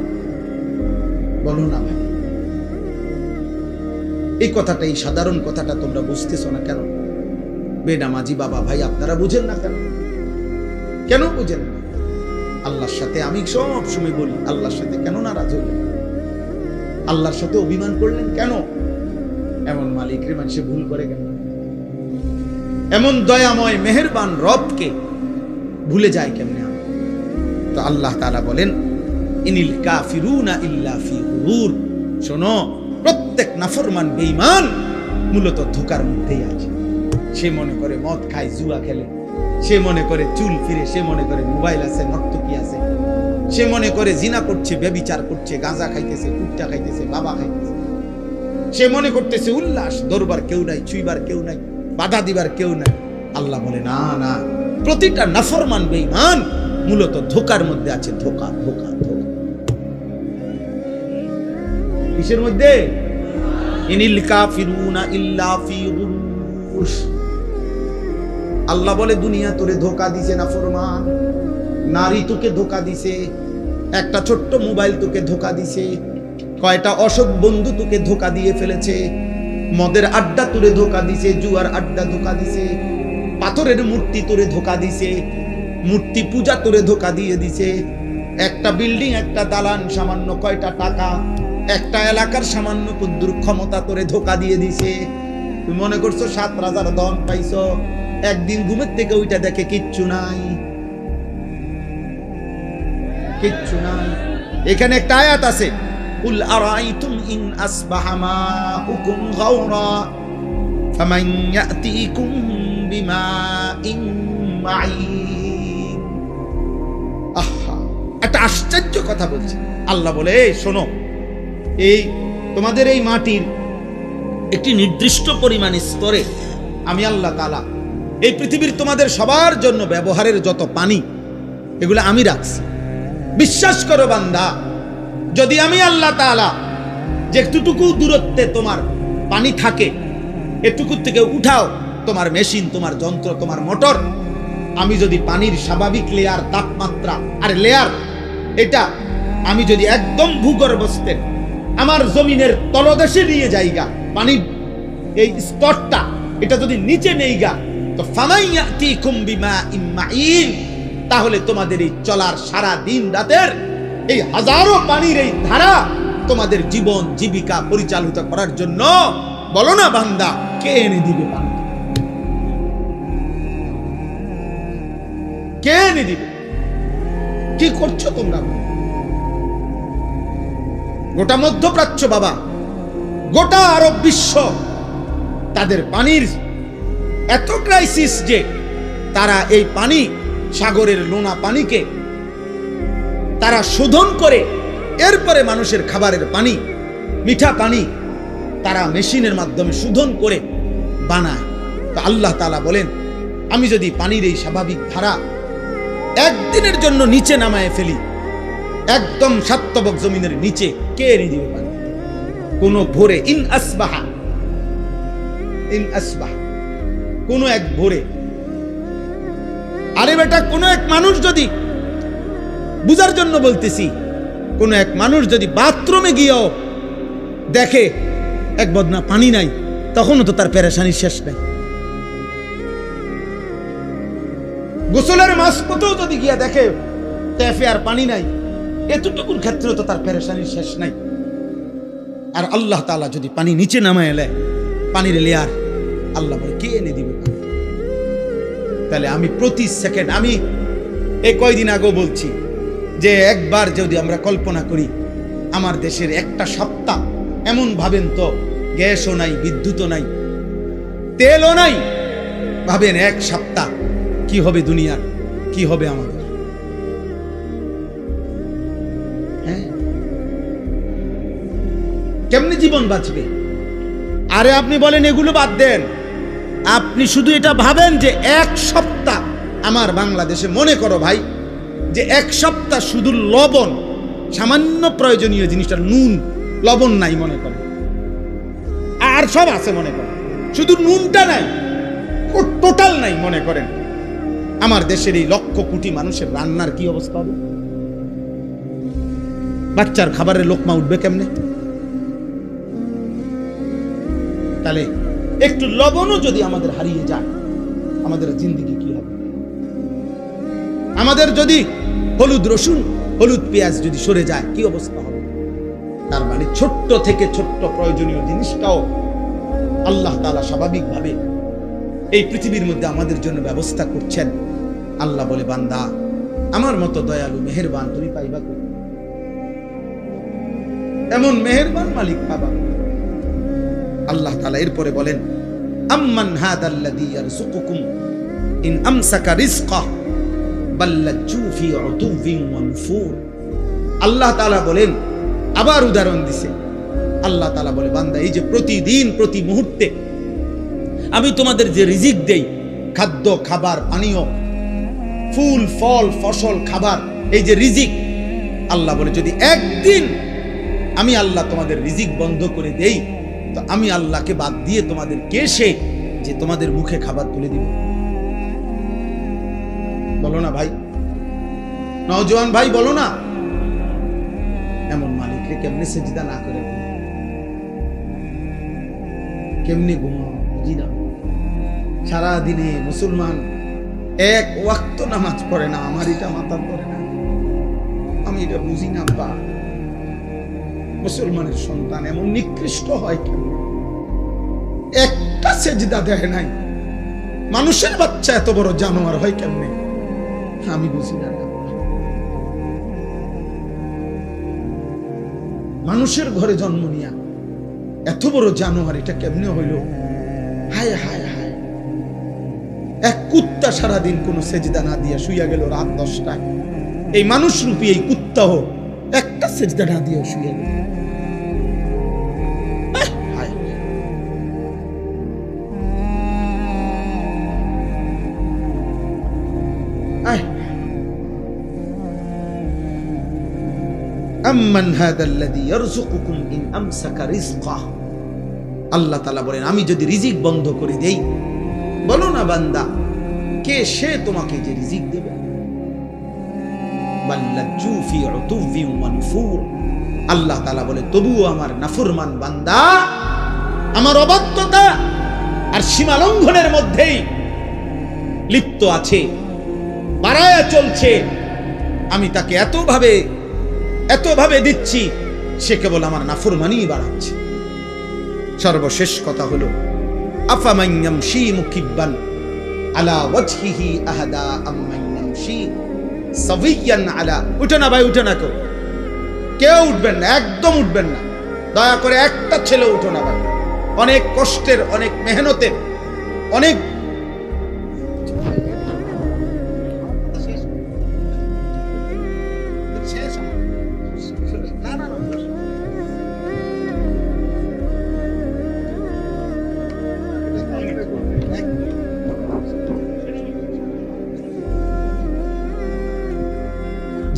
বলো না ভাই, এই কথাটা, এই সাধারণ কথাটা তোমরা বুঝতেছ না কেন? বেনামাজি বাবা ভাই আপনারা বুঝেন না কেন? কেন বুঝেন না? আল্লাহর সাথে আমি সব সময় বলি, আল্লাহর সাথে কেন নারাজ হইলেন? আল্লাহর সাথে অভিমান করলেন কেন? এমন মালিকরে মানুষে ভুল করে কেন? এমন দয়াময় মেহেরবান রবকে ভুলে যায় কেমনে? তো আল্লাহ তাআলা বলেন, ইনিল কাফিরুনা ইল্লা ফি গুরুর। শোনো, প্রত্যেক নাফরমান বেঈমান মূলত ধোঁকার মধ্যেই আছে। সে মনে করে মদ খায়, জুয়া খেলে, সে মনে করে চুল ফিরে, সে মনে করে মোবাইল আছে, নর্তকী আছে, সে মনে করে জিনা করছে, ব্যভিচার করছে, গাঁজা খাইতেছে, কুট্টা খাইতেছে, বাবা খাইতেছে, সে মনে করতেছে উল্লাস, দরবার কেউ নাই, ছুইবার কেউ নাই, বাধা দিবার কেউ নাই। আল্লাহ বলে না না, প্রতিটা নাফরমান বেঈমান মূলত ধোঁকার মধ্যে আছে। ধোঁকা ধোঁকা ধোঁকা কিসের মধ্যে? ইনিল কাফিরুনা ইল্লা ফি গুরুর। আল্লাহ বলে দুনিয়া তোরে ধোঁকা দিছে নাফরমান, নারী তোকে ধোঁকা দিছে, একটা ছোট্ট মোবাইল তোকে ধোঁকা দিছে, কয়টা অসৎ বন্ধু তোকে ধোঁকা দিয়ে ফেলেছে, মদের আড্ডা তোরে ধোঁকা দিছে, জুয়ার আড্ডা ধোঁকা দিছে, পাথরের মূর্তি তোরে ধোঁকা দিছে, মূর্তি পূজা তোরে ধোঁকা দিয়ে দিছে, একটা বিল্ডিং, একটা দালান, সামান্য কয়টা টাকা, একটা এলাকার সামান্য কুদ্দুর ক্ষমতা তোরে ধোঁকা দিয়ে দিছে। তুমি মনে করছো 7 রাজার ধন পাইছো, একদিন ঘুমের থেকে ওইটা দেখে কিচ্ছু নাই, কিচ্ছু নাই। এখানে একটা আয়াত আছে, কুল আরাইতুম ইন আসবাহা মাউকুম গাওরা ফামান ইয়াতিকুম বিমাইন মাইন। আহা, একটা আশ্চর্য কথা বলছে আল্লাহ। বলে শোনো, এই তোমাদের এই মাটির একটি নির্দিষ্ট পরিমাণ স্তরে আমি আল্লাহ তাআলা এই পৃথিবীর তোমাদের সবার জন্য ব্যবহারের যত পানি এগুলো আমি রাখছি। বিশ্বাস করো বান্দা, যদি আমি আল্লাহ তাআলা যেটুকু দূরত্বে তোমার পানি থাকে এটুকু থেকে উঠাও তোমার মেশিন, তোমার যন্ত্র, তোমার মোটর, আমি যদি পানির স্বাভাবিক লেয়ার, তাপমাত্রা আর লেয়ার এটা আমি যদি একদম ভূগর্ভস্থের আমার জমিনের তলদেশে নিয়ে যাইগা, পানি এই স্তরটা এটা যদি নিচে নেইগা, তো ফামাইয়াতিকুম বিমাইন মাইন, তাহলে তোমাদের এই চলার সারা দিন রাতের এই হাজারো পানির এই ধারা তোমাদের জীবন জীবিকা পরিচালিত করার জন্য বলো না বান্দা, কে এনে দিবে পানি? কে এনে দিবে? কি করছো তোমরা? গোটা মধ্যপ্রাচ্য বাবা, গোটা আরব বিশ্ব, তাদের পানির এত ক্রাইসিস যে তারা এই পানি, সাগরের লোনা পানিকে তারা শোধন করে এরপরে মানুষের খাবারের পানি, মিঠা পানি তারা মেশিনের মাধ্যমে শোধন করে বানায়। তো আল্লাহ তাআলা বলেন, আমি যদি পানির এই স্বাভাবিক ধারা একদিনের জন্য নিচে নামায় ফেলি, একদম সাতবক জমিনের নিচে, কে এনে দিবে পানি? কোন ভোরে ইন আসবাহা কোন এক ভোরে, আরে বেটা, কোন এক মানুষ যদি, বুঝার জন্য বলতেছি, কোন এক মানুষ যদি বাথরুমে গিয়েও দেখে এক বদনা পানি নাই, তখনও তো তার পেরেশানি শেষ নাই। গোসলের মাঝপথেও যদি গিয়া দেখে ট্যাপে আর পানি নাই, এতটুকুর ক্ষেত্রে তো তার পেরেশানি শেষ নাই। আর আল্লাহ তাআলা যদি পানি নিচে নামায় এলে, পানির লেয়ার, আল্লাহ বলে কে এনে দিবে? তাহলে আমি প্রতি সেকেন্ড, আমি এই কয়দিন আগেও বলছি যে একবার যদি আমরা কল্পনা করি আমার দেশের একটা সপ্তাহ, এমন ভাবেন তো গ্যাসও নাই, বিদ্যুৎও নাই, তেলও নাই, ভাবেন এক সপ্তাহ কি হবে দুনিয়ার, কি হবে আমাদের? হ্যাঁ, কেমনে জীবন বাঁচবে? আরে আপনি বলেন এগুলো বাদ দেন, আপনি শুধু এটা ভাবেন যে এক সপ্তাহ আমার বাংলাদেশে, মনে করো ভাই যে এক সপ্তাহ শুধু লবণ, সামান্য প্রয়োজনীয় জিনিসটা নুন, লবণ নাই মনে করেন, আর সব আছে মনে করেন, শুধু নুনটা নাই, টোটাল নাই মনে করেন, আমার দেশের এই লক্ষ কোটি মানুষের রান্নার কি অবস্থা হবে? বাচ্চার খাবারের লোকমা উঠবে কেমনে? তাহলে একটু লবণও যদি আমাদের হারিয়ে যায়, আমাদের জিন্দেগি কি হবে? আমাদের যদি হলুদ রসুন, হলুদ পেঁয়াজ যদি সরে যায়, কি অবস্থা হবে? তার মানে ছোট্ট থেকে ছোট্ট প্রয়োজনীয় জিনিসটাও আল্লাহ তাআলা স্বাভাবিকভাবে এই পৃথিবীর মধ্যে আমাদের জন্য ব্যবস্থা করছেন। আল্লাহ বলে, বান্দা, আমার মতো দয়ালু মেহেরবান তুমি পাইবা কই? এমন মেহেরবান মালিক পাবা? আল্লাহ তাআলা এরপরে বলেন, আম্মান হাদাল্লাযী ইয়ারযুকুকুম ইন আমসাকা রিজকা বাল্লাজু ফি উতুবিন ওয়া নুফুর। আল্লাহ তাআলা বলেন, আবার উদাহরণ দিছে, আল্লাহ তাআলা বলে, বান্দা, এই যে প্রতিদিন প্রতি মুহূর্তে আমি তোমাদের যে রিজিক দেই, খাদ্য, খাবার, পানীয়, ফুল, ফল, ফসল, খাবার, এই যে রিজিক, আল্লাহ বলে যদি একদিন আমি আল্লাহ তোমাদের রিজিক বন্ধ করে দেই, তো আমি আল্লাহকে বাদ দিয়ে তোমাদের কে সে যে তোমাদের মুখে খাবার তুলে দিবে? বলো না ভাই, নওজোয়ান ভাই, বলো না। এমন মালিককে কেমনে সেজদা না করে, কেমনে ঘুমাও? বুঝি না। সারা দিনে মুসলমান এক ওয়াক্ত নামাজ পড়ে না, আমার এটা মাথা পড়ে না, আমি এটা বুঝি না। বা মুসলমানের সন্তান এমন নিকৃষ্ট হয় কেন? একটা সেজদা দেয় নাই। মানুষের বাচ্চা এত বড় জানোয়ার হয় কেমনে? আমি বুঝি না। মানুষের ঘরে জন্ম নিয়া এত বড় জানোয়ার এটা কেমনে হইল? হায় হায় হায়। এক কুত্তা সারাদিন কোন সেজদা না দিয়া শুইয়া গেল রাত 10টায়। এই মানুষ রূপী এই কুত্তাও একটা সেজদা না দিয়া শুইয়া গেল। আম্মান হাদাল্লাযী ইয়ারযুকুকুম ইন আমসাকা রিজকাহ। আল্লাহ তাআলা বলেন, আমি যদি রিজিক বন্ধ করে দেই, বলো না বান্দা, কে সে তোমাকে যে রিজিক দেবে? বাল্লাজু ফি উতুভি ওয়া নুফুর। আল্লাহ তাআলা বলে, তবুও আমার নাফরমান বান্দা আমার অবাধ্যতা আর সীমালঙ্ঘনের মধ্যেই লিপ্ত আছে, বাড়ায়া চলছে। আমি তাকে এতভাবে দিচ্ছি, সে কেবল আমার নাফরমানিই বাড়াচ্ছে। সর্বশেষ কথা হলো, আফামান ইয়ামশি মুকিব্বান আলা ওয়াজহিহি আহাদা আম্মান ইয়ামশি সাবিয়ান আলা। উঠো না ভাই, উঠো না, কেউ উঠবেন না, একদম উঠবেন না, দয়া করে একটা ছেলে উঠো না ভাই। অনেক কষ্টের, অনেক মেহনতের, অনেক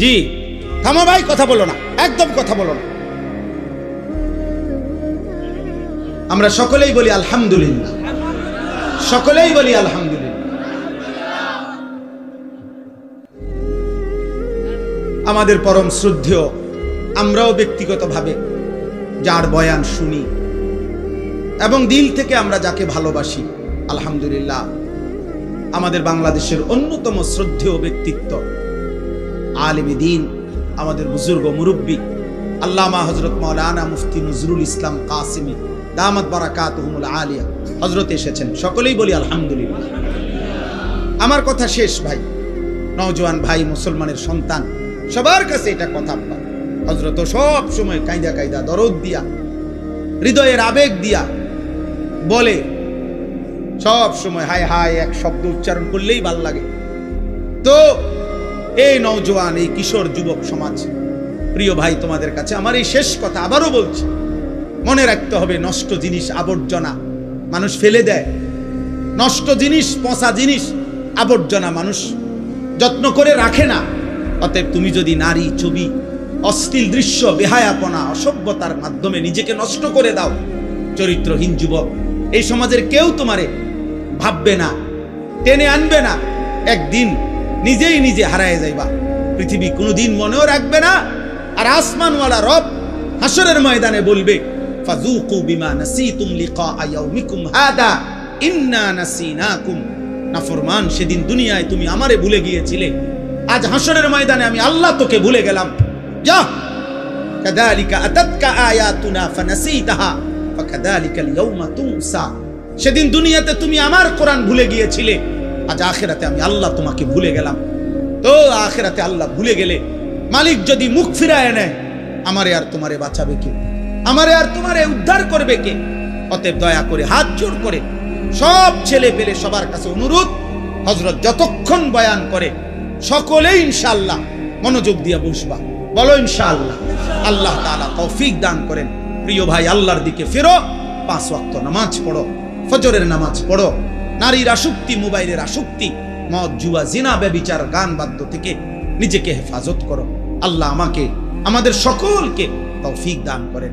জি থামো ভাই, কথা বলো না, একদম কথা বলো না। আমরা সকলেই বলি আলহামদুলিল্লাহ, সকলেই বলি আলহামদুলিল্লাহ। আমাদের পরম শ্রদ্ধেয়, আমরাও ব্যক্তিগতভাবে যার বয়ান শুনি এবং দিল থেকে আমরা যাকে ভালোবাসি, আলহামদুলিল্লাহ, আমাদের বাংলাদেশের অন্যতম শ্রদ্ধেয় ব্যক্তিত্ব, আলেমে দ্বীন, আমাদের বুজুর্গ মুরব্বী আল্লামা হযরত মাওলানা মুফতি নজরুল ইসলাম কাসিমি দামাত বারাকাতুহুমুল আলিয়া হযরত এসেছেন। সকলেই বলি আলহামদুলিল্লাহ। আমার কথা শেষ ভাই, নওজোয়ান ভাই, মুসলমানের সন্তান, সবার কাছে এটা কথা। হযরত সব সময় কায়দা দরদ দিয়া, হৃদয়ের আবেগ দিয়া বলে, সব সময় হায় হায় এক শব্দ উচ্চারণ করলেই ভাল লাগে। তো এই নওজোয়ান, এই কিশোর যুবক সমাজ, প্রিয় ভাই, তোমাদের কাছে আমার এই শেষ কথা আবারও বলছি, মনে রাখতে হবে, নষ্ট জিনিস, আবর্জনা মানুষ ফেলে দেয়। নষ্ট জিনিস, পচা জিনিস, আবর্জনা মানুষ যত্ন করে রাখে না। অতএব তুমি যদি নারী, ছবি, অশ্লীল দৃশ্য, বেহায়াপনা, অসভ্যতার মাধ্যমে নিজেকে নষ্ট করে দাও, চরিত্রহীন যুবক, এই সমাজের কেউ তোমারে ভাববে না, টেনে আনবে না। একদিন নিজেই নিজে হারায় যাইবা, পৃথিবী কোনোদিন মনেও রাখবে না। আর আসমানওয়ালা রব হাসরের ময়দানে বলবে, ফাযুকু বিমা নাসিতুম লিকা ইয়াউমিকুম হাদা ইন্না নাসিনাকুম। নাফরমান, সেদিন দুনিয়ায় তুমি আমারে ভুলে গিয়েছিলে, আজ হাসরের ময়দানে আমি আল্লাহ তোকে ভুলে গেলাম। যা, কাযালিকা আতাতকা আয়াতুনা ফানাসিতাহা ফাকাযালিকাল ইয়াউমা তুনসা। সেদিন দুনিয়াতে তুমি আমার কোরআন ভুলে গিয়েছিলে, আজ আখিরাতে আমি আল্লাহ তোমাকে ভুলে গেলাম। তো আখিরাতে আল্লাহ ভুলে গেলে মালিক যদি মুখ ফিরায় নেয়, আমারে আর তোমারে বাঁচাবে কে? আমারে আর তোমারে উদ্ধার করবে কে? অতএব দয়া করে হাত জোড় করে সব ছেলে পেলে সবার কাছে অনুরোধ, হযরত যতক্ষণ বয়ান করে সকলেই ইনশাআল্লাহ মনোযোগ দিয়ে বসবা। বলো ইনশাআল্লাহ। আল্লাহ তাআলা তৌফিক দান করেন। প্রিয় ভাই, আল্লাহর দিকে ফিরো, 5 ওয়াক্ত নামাজ পড়ো, ফজরের নামাজ পড়ো, নারীর আসক্তি, মোবাইলের আসক্তি, মদ, জুয়া, জিনা, ব্যভিচার, গান বাদ্য থেকে নিজেকে হেফাজত করো। আল্লাহ আমাকে, আমাদের সকলকে তৌফিক দান করেন।